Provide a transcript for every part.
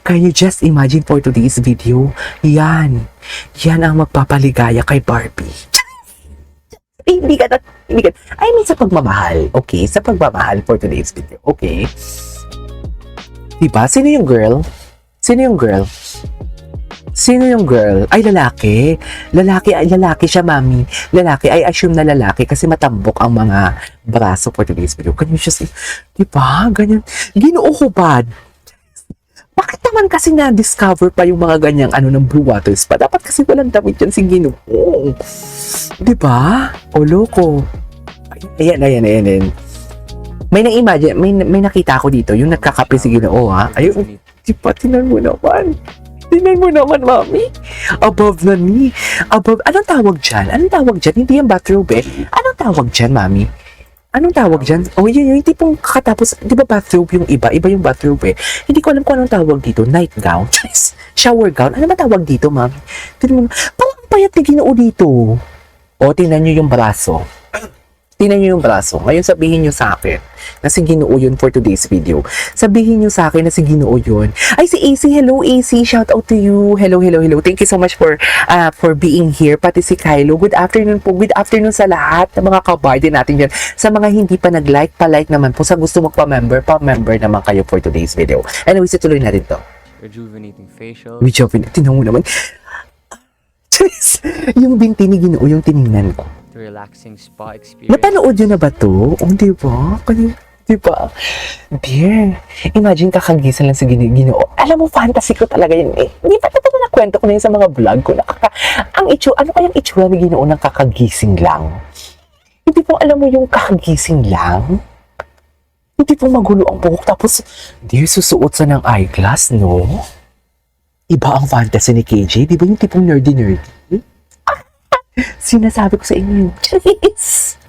Can you just imagine for today's video? Yan. Yan ang magpapaligaya kay Barbie. Hindi ka. I mean, sa pagmamahal. Okay? Sa pagmamahal for today's video. Okay? Diba? Sino yung girl? Sino yung girl? Sino yung girl? Ay, lalaki. Lalaki siya, mami. Lalaki. I assume na lalaki kasi matambok ang mga braso for today's video. Can you just see? Diba? Ganyan. Ginoo hubad. Bakit naman kasi na-discover pa yung mga ganyang ng Blue Water Spa? Dapat kasi walang damit yan si Ginoo. Diba? O, loko. Ayan. May na-imagine, may nakita ako dito, yung nagkakape si Ginoo, ha? Ayun, diba? Tinan mo naman. Mami. Above na ni. Above. Anong tawag dyan? Hindi yung bathrobe eh. Anong tawag dyan, mami? Anong tawag dyan? Oh, yun yung tipong kakatapos, di ba bathrobe yung iba? Iba yung bathrobe eh. Hindi ko alam kung anong tawag dito. Night gown? Shower gown? Ano ba tawag dito, mami? Tignan mo, parang payat ni Ginoo dito. O, tingnan nyo yung braso. Ngayon sabihin nyo sa akin na si Ginoo yun for today's video. Sabihin nyo sa akin na si Ginoo yun. Ay, si AC. Hello, AC. Shout out to you. Hello. Thank you so much for being here. Pati si Kylo. Good afternoon po. Good afternoon sa lahat ng mga kabarde natin dyan. Sa mga hindi pa nag-like, pa-like naman po. Sa gusto magpa-member, pa-member naman kayo for today's video. Anyways, ituloy natin to. Rejuvenating facial. Tingnan mo naman. Yung binti ni Ginoo yung tiningnan ko. Relaxing spa experience. Napanood yun na ba to? O, di ba? Di ba? Dear, imagine kakagising lang sa Ginoo. Alam mo, fantasy ko talaga yun eh. Di ba ito na kwento ko na yun sa mga vlog ko? Ano kayang itsura ni Ginoo ng kakagising lang? Hindi po alam mo yung kakagising lang? Hindi po magulo ang buhok. Tapos, dear, susuot sa ng eyeglass, no? Iba ang fantasy ni KJ. Di ba yung tipong nerdy? Sinasabi ko sa inyo, Charis!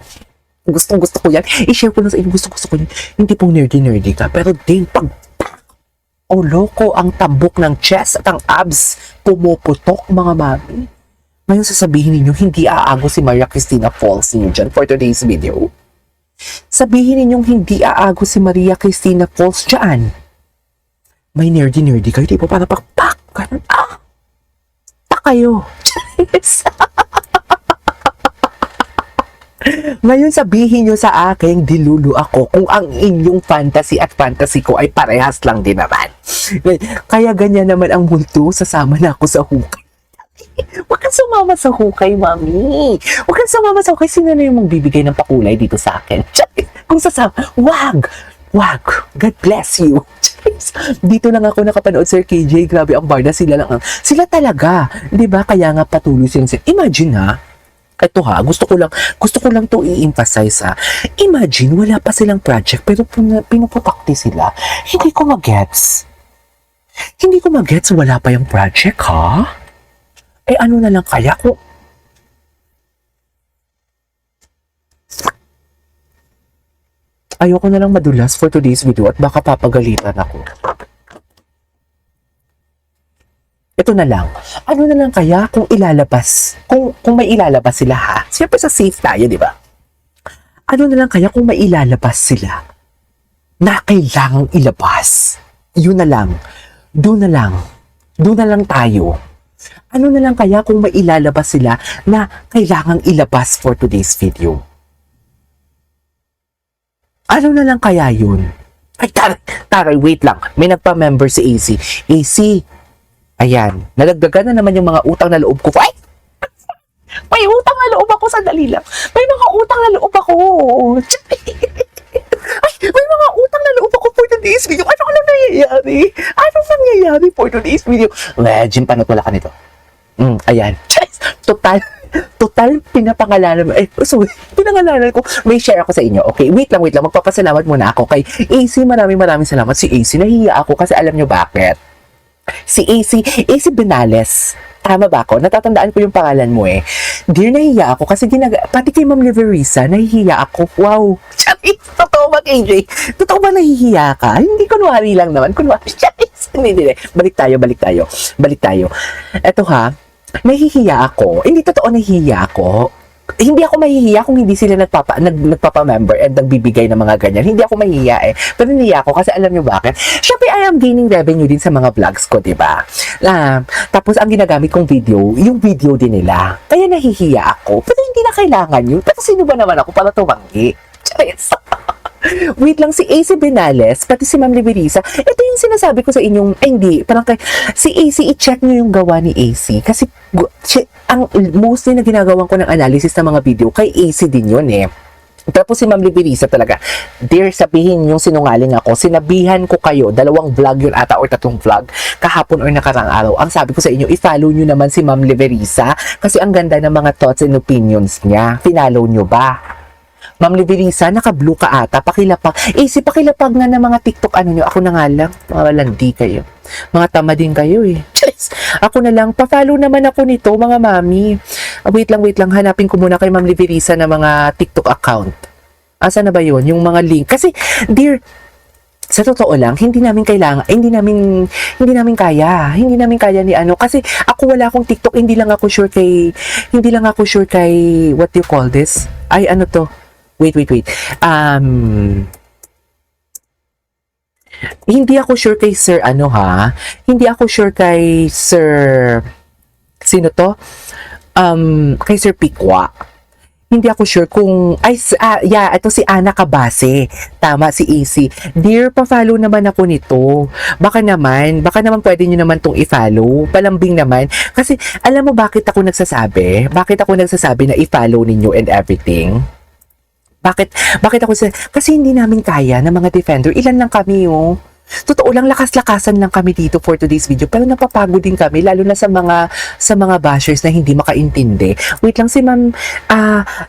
Gusto ko yan. I-share ko lang sa inyo, gusto ko yan. Hindi pong nerdy ka, pero ding o loko, ang tambok ng chest at ang abs pumuputok, mga mami. Ngayon sasabihin ninyo, hindi aago si Maria Cristina Falls niyo dyan for today's video. Sabihin ninyong hindi aago si Maria Cristina Falls dyan. May nerdy kayo, di ba? Parang pakpak, ganun, kayo. Charis! Ngayon sabihin nyo sa akin, dilulu ako kung ang inyong fantasy at fantasy ko ay parehas lang din naman. Kaya ganyan naman ang multo, sasama na ako sa hukay. Huwag kang sumama sa hukay, mami. Huwag kang sumama sa hukay. Sino na yung magbibigay ng pakulay dito sa akin? Kung sasama, wag. God bless you. Dito lang ako nakapanood, Sir KJ. Grabe ang barda. Sila talaga. Diba? Kaya nga patuloy silang. Imagine ha. Ito ha, gusto ko lang to i-emphasize ha. Imagine, wala pa silang project pero pinuputakti sila. Hindi ko magets, wala pa yung project ha? Eh ano na lang kaya kung... Ayoko na lang madulas for today's video at baka papagalitan ako. Ito na lang. Ano na lang kaya kung ilalabas? Kung may ilalabas sila ha? Siyempre sa safe tayo, di ba? Ano na lang kaya kung may ilalabas sila na kailangang ilabas? Yun na lang. Doon na lang tayo. Ano na lang kaya kung may ilalabas sila na kailangang ilabas for today's video? Ano na lang kaya yun? Ay, taray, wait lang. May nagpa-member si AC. AC, ayan, nalagdagan na naman yung mga utang na loob ko. Ay! May utang na loob ako, sandali lang. May mga utang na loob ako. Ay, may mga utang na loob ako for today's video. Ano nangyayari for today's video? Imagine, panot wala ka nito. Ayan. Total, pinapangalanan mo. Pinangalanan ko. May share ako sa inyo. Okay, wait lang. Magpapasalamat muna ako kay AC. Maraming salamat si AC. Nahihiya ako kasi alam nyo bakit. Si AC Benales. Tama ba ako? Natatandaan ko yung pangalan mo eh. Dear, nahihiya ako kasi pati kay Ma'am Liverisa, nahihiya ako. Wow. Charis, totoo ba, KJ? Totoo ba nahihiya ka? Hindi, kunwari lang naman. Charis. Hindi. Balik tayo. Eto ha, nahihiya ako. Hindi totoo nahihiya ako. hindi ako mahihiya kung hindi sila nagpapa-member and nagbibigay ng mga ganyan. Hindi ako mahihiya eh. Pero nahihiya ako kasi alam nyo bakit? Syempre, I am gaining revenue din sa mga vlogs ko, diba? Tapos, ang ginagamit kong video, yung video din nila. Kaya nahihiya ako. Pero hindi na kailangan yun. Pero sino ba naman ako para tumanggi? Charis. Wait lang, si AC Benales, pati si Ma'am Liberisa, ito yung sinasabi ko sa inyong, hindi, parang si AC, i-check nyo yung gawa ni AC. Kasi, ang mostly na ginagawan ko ng analysis ng mga video, kay AC din yun eh. Tapos si Ma'am Liberisa talaga, dear, sabihin yung sinungaling ako, sinabihan ko kayo, 2 vlog yun ata or 3 vlog, kahapon or nakarang araw. Ang sabi ko sa inyo, i-follow nyo naman si Ma'am Liberisa, kasi ang ganda ng mga thoughts and opinions niya. Pinalo nyo ba? Ma'am Liberisa, naka-blue ka ata, pakilapag. Pakilapag nga ng mga TikTok ano nyo. Ako na nga lang, mga landi kayo. Mga tama din kayo eh. Charis. Ako na lang, pa-follow naman ako nito, mga mami. Wait lang, hanapin ko muna kay Ma'am Liberisa na mga TikTok account. Asa na ba yun? Yung mga link. Kasi, dear, sa totoo lang, hindi namin kaya ni ano. Kasi, ako wala akong TikTok, hindi lang ako sure kay, what do you call this? Ay, ano to? Wait. Hindi ako sure kay Sir ano ha. Hindi ako sure kay Sir sino to? Kay Sir Pikwa. Hindi ako sure kung ito si Ana Cabase. Tama, si AC. Dear, pa-follow naman ako nito. Baka naman pwede niyo naman tong i-follow. Palambing naman. Kasi alam mo bakit ako nagsasabi? Bakit ako nagsasabi na i-follow ninyo and everything? Bakit ako kasi hindi namin kaya ng mga defender. Ilan lang kami oh. Totoo lang, lakas-lakasan lang kami dito for today's video. Pero napapagod din kami, lalo na sa mga bashers na hindi makaintindi. Wait lang, si Ma'am,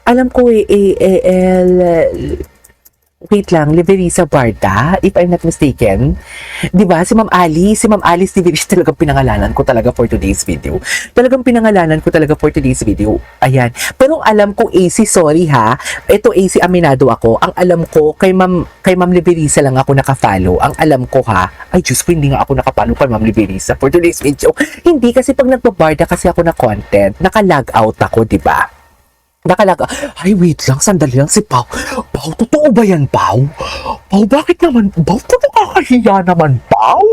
alam ko wait lang, Liberisa Barda, if I'm not mistaken. Diba? Si Ma'am Alice Liberisa, talagang pinangalanan ko talaga for today's video. Ayan. Pero alam ko, AC, sorry ha. Ito, AC, aminado ako. Ang alam ko, kay Ma'am Liberisa lang ako nakafollow. Ang alam ko ha. Ay, Diyos ko, hindi nga ako nakafollow kay Ma'am Liberisa for today's video. Hindi, kasi pag nagbabarda kasi ako na content, naka-log out ako, diba? Ay, wait lang, sandali lang, si Pao. Pao, totoo ba yan, Pao? Pao, bakit naman? Pao, nakakahiya naman, Pao.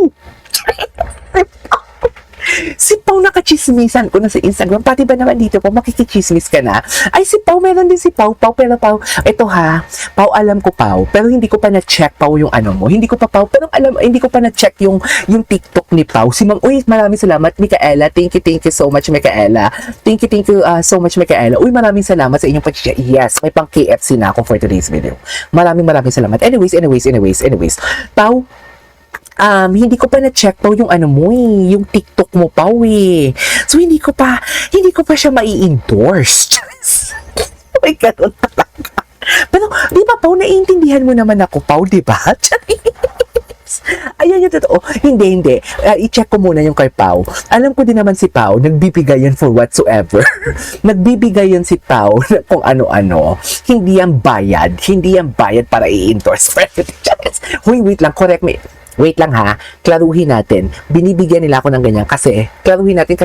Si Pao, nakachismisan ko na sa Instagram. Pati ba naman dito po, makikichismis ka na? Ay, si Pao, meron din si Pao. Pero Pao, ito ha. Pao, alam ko, Pao. Pero hindi ko pa na-check, Pao, yung ano mo. Hindi ko pa, Pao. Pero hindi ko pa na-check yung TikTok ni Pao. Uy, maraming salamat, Micaela. Thank you so much, Micaela. Thank you so much, Micaela. Uy, maraming salamat sa inyong pag-share. Yes, may pang KFC na ako for today's video. Maraming salamat. Anyways. Pao, hindi ko pa na-check Pao yung ano mo eh, yung TikTok mo Pao eh. So hindi ko pa siya mai-endorse. Oh my God, talaga. Pero di ba Pao, naiintindihan mo naman ako Pao, di ba? Ayan yung totoo. Hindi. I-check ko muna yung kay Pao. Alam ko din naman si Pao, nagbibigay yan for whatsoever. Nagbibigay yan si Pao kung ano-ano. Hindi yan bayad para i-endorse. Huy, wait lang, correct me. Wait lang ha, klaruhin natin. Binibigyan nila ako ng ganyan kasi,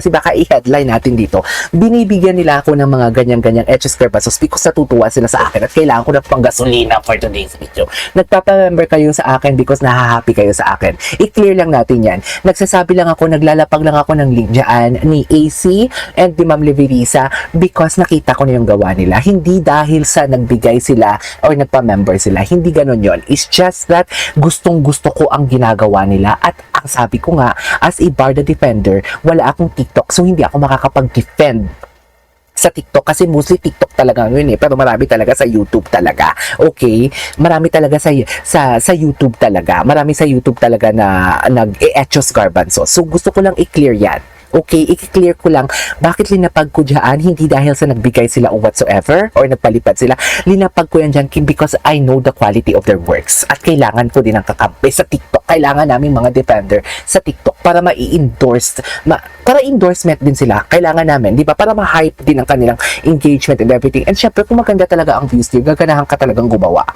baka i-headline natin dito. Binibigyan nila ako ng mga ganyan-ganyan etches per pesos because natutuwa sila sa akin at kailangan ko ng panggasolina for today's video. Nagpapa-member kayo sa akin because nahahappy kayo sa akin. I-clear lang natin yan. Nagsasabi lang ako, naglalapag lang ako ng link dyan ni AC and ni Ma'am Liberisa because nakita ko na yung gawa nila. Hindi dahil sa nagbigay sila or nagpa-member sila. Hindi ganon yon. It's just that gustong-gusto ko ang ginagawa nila at ang sabi ko nga, as a Barda Defender, wala akong TikTok so hindi ako makakapag-defend sa TikTok kasi mostly TikTok talaga yun eh, pero marami talaga sa YouTube talaga. Okay? Marami talaga sa YouTube talaga. Marami sa YouTube talaga na nag-e-etchos garbanzo. So gusto ko lang i-clear yan. Okay, i-clear ko lang bakit linapag ko dyan, hindi dahil sa nagbigay sila o whatsoever or nagpalipad sila. Linapag ko yan dyan because I know the quality of their works at kailangan ko din ng kakampi sa TikTok. Kailangan namin mga defender sa TikTok para ma-i-endorse, para endorsement din sila. Kailangan namin, di ba? Para ma-hype din ang kanilang engagement and everything. And syempre, kung maganda talaga ang views niyo, gaganahan ka talagang gumawa.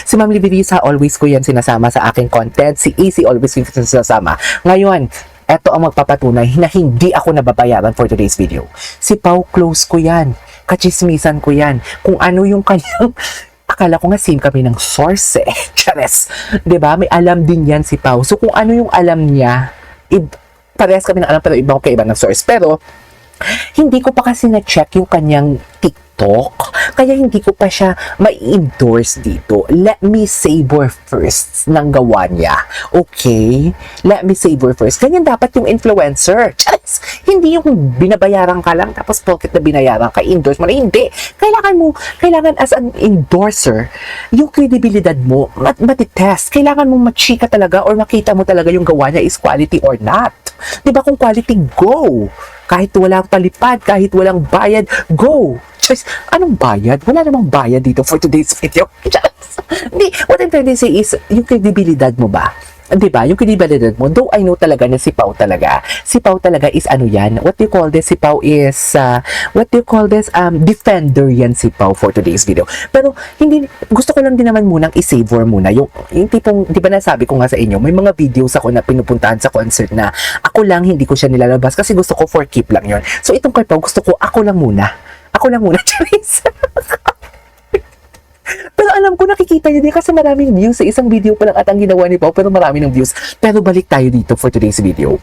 Si Ma'am Liberisa, always ko yan sinasama sa aking content. Si AC, always ko sinasama. Ngayon, Eto ang magpapatunay na hindi ako nababayaran for today's video. Si Pao, close ko yan. Kachismisan ko yan. Kung ano yung kanyang... Akala ko nga same kami ng source eh. Chares. 'Di ba? May alam din yan si Pao. So kung ano yung alam niya, parehas kami ng alam pero iba ko kaiba ng source. Pero hindi ko pa kasi na-check yung kanyang TikTok. Kaya hindi ko pa siya mai-endorse dito. Let me savor first ng gawa niya. Okay? Let me savor first. Ganyan dapat yung influencer. Charis! Hindi yung binabayaran ka lang tapos pocket na binayaran ka, endorse mo na. Hindi. Kailangan as an endorser, yung credibility mo, matitest. Kailangan mong machika talaga or makita mo talaga yung gawa niya is quality or not. Diba kung quality, go! Kahit walang palipad, kahit walang bayad, go! Just, anong bayad? Wala namang bayad dito for today's video. Just, hindi, what I'm trying to say is, yung credibility mo ba? Diba? Yung credibility mo, though I know talaga na si Pao talaga. Si Pao talaga is ano yan? What do you call this? Si Pao is, defender yan si Pao for today's video. Pero, hindi, gusto ko lang din naman munang i-savor muna. Yung tipong, di ba nasabi ko nga sa inyo, may mga videos ako na pinupuntahan sa concert na ako lang, hindi ko siya nilalabas kasi gusto ko for keep lang yon. So, itong kay Pao, gusto ko, ako lang muna. Charis. Pero alam ko nakikita niyo din kasi maraming views sa isang video pa lang at ang ginawa ni Pao pero marami ng views. Pero balik tayo dito for today's video.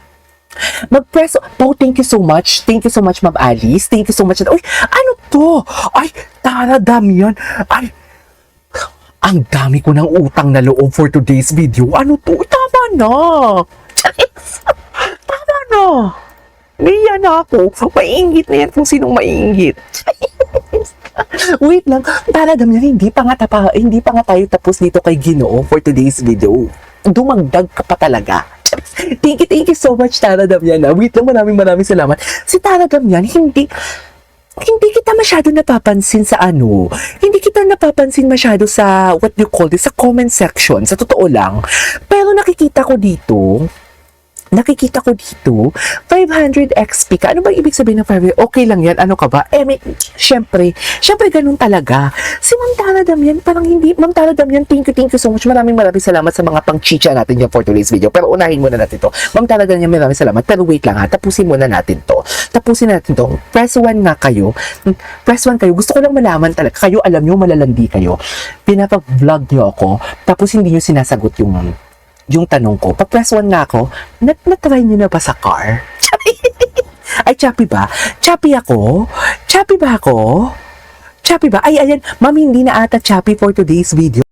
Mag-press, Pao, thank you so much. Thank you so much, Ma'am Alice. Thank you so much. Uy, ano to? Ay, Tara, dami yan. Ay, ang dami ko ng utang na loob for today's video. Ano to? Tama na. Tama na. Niyan ako. Maiingit na yan kung sinong maiingit. Wait lang, taradam yan, hindi pa nga tayo tapos dito kay Ginoo for today's video. Dumagdag ka pa talaga. Thank you so much, Taradam yan. Wait lang, maraming salamat. Si Taradam yan, hindi kita masyado napapansin sa ano. Hindi kita napapansin masyado sa, what do you call this, sa comment section. Sa totoo lang. Pero nakikita ko dito, 500 XP ka. Ano ba ibig sabihin ng 500? Okay lang yan. Ano ka ba? Syempre ganun talaga. Si Ma'am Taradam yan, parang hindi, Ma'am Taradam yan, thank you so much. Maraming salamat sa mga pang-chicha natin yan for today's video. Pero unahin muna natin to. Ma'am Taradam yan, maraming salamat. Pero wait lang ha, tapusin muna natin to. Press 1 nga kayo. Press 1 kayo. Gusto ko lang malaman talaga. Kayo, alam nyo, malalandi kayo. Pinapag-vlog nyo ako, tapos hindi nyo sinasagot yung tanong ko. Pag-press 1 nga ako, na-try nyo na ba sa car? Ay, choppy ba? Choppy ako? Choppy ba ako? Choppy ba? Ay, ayan, ma'am, hindi na ata choppy for today's video.